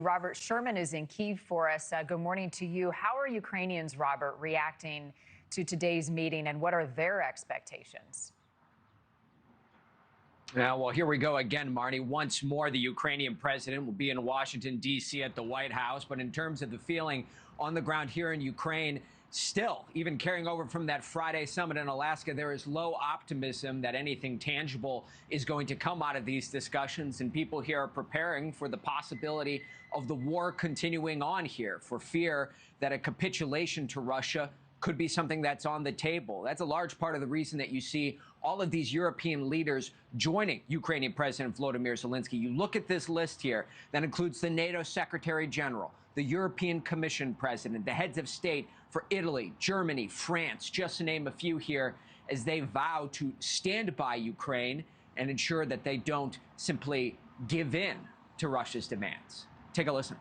Robert Sherman is in Kyiv for us. Good morning to you. How are Ukrainians, Robert, reacting to today's meeting, and what are their expectations? Well, here we go again, Marty. Once more, the Ukrainian president will be in Washington, D.C. at the White House. But in terms of the feeling on the ground here in Ukraine, still, even carrying over from that Friday summit in Alaska, there is low optimism that anything tangible is going to come out of these discussions. And people here are preparing for the possibility of the war continuing on here, for fear that a capitulation to Russia could be something that's on the table. That's a large part of the reason that you see all of these European leaders joining Ukrainian President Volodymyr Zelenskyy. You look at this list here that includes the NATO Secretary General, the European Commission President, the heads of state for Italy, Germany, France, just to name a few here, as they vow to stand by Ukraine and ensure that they don't simply give in to Russia's demands. Take a listen.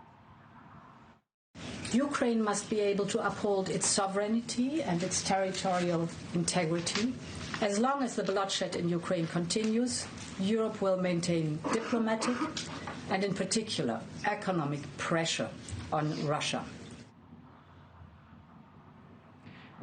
Ukraine must be able to uphold its sovereignty and its territorial integrity. As long as the bloodshed in Ukraine continues, Europe will maintain diplomatic and, in particular, economic pressure on Russia.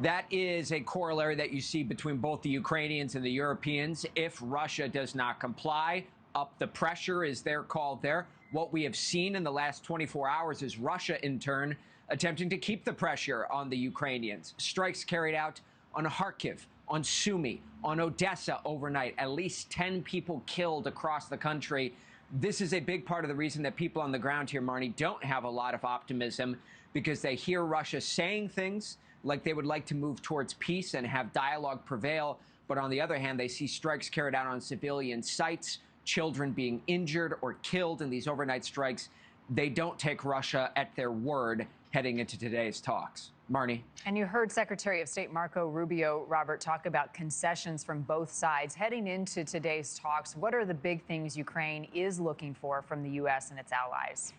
That is a corollary that you see between both the Ukrainians and the Europeans. If Russia does not comply, up the pressure is their call there. What we have seen in the last 24 hours is Russia, in turn, attempting to keep the pressure on the Ukrainians. Strikes carried out on Kharkiv, on Sumy, on Odessa overnight. At least 10 people killed across the country. This is a big part of the reason that people on the ground here, Marnie, don't have a lot of optimism, because they hear Russia saying things like they would like to move towards peace and have dialogue prevail. But on the other hand, they see strikes carried out on civilian sites, children being injured or killed in these overnight strikes. They don't take Russia at their word heading into today's talks. Marnie. And you heard Secretary of State Marco Rubio, Robert, talk about concessions from both sides. Heading into today's talks, what are the big things Ukraine is looking for from the U.S. and its allies?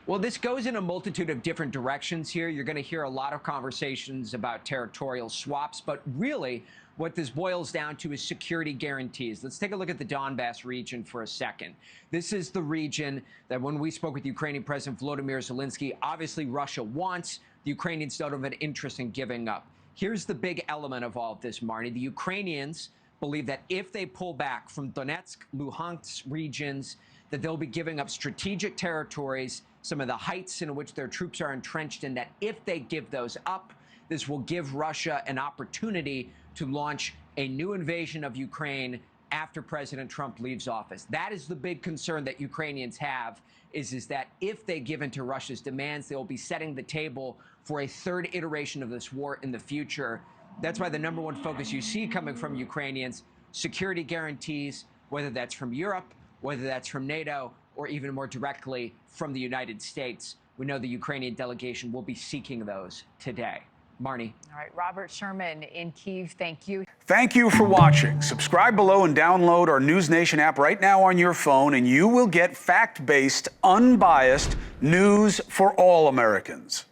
Well, this goes in a multitude of different directions here. You're going to hear a lot of conversations about territorial swaps, but really what this boils down to is security guarantees. Let's take a look at the Donbass region for a second. This is the region that, when we spoke with Ukrainian President Volodymyr Zelenskyy, obviously Russia wants. The Ukrainians don't have an interest in giving up. Here's the big element of all of this, Marnie. The Ukrainians believe that if they pull back from Donetsk, Luhansk regions, that they'll be giving up strategic territories, some of the heights in which their troops are entrenched in, that if they give those up, this will give Russia an opportunity to launch a new invasion of Ukraine after President Trump leaves office. That is the big concern that Ukrainians have, is that if they give in to Russia's demands, they will be setting the table for a third iteration of this war in the future. That's why the number one focus you see coming from Ukrainians, security guarantees, whether that's from Europe, whether that's from NATO, or even more directly from the United States. We know the Ukrainian delegation will be seeking those today. Marnie. All right, Robert Sherman in Kyiv, thank you. Thank you for watching. Subscribe below and download our NewsNation app right now on your phone, and you will get fact-based, unbiased news for all Americans.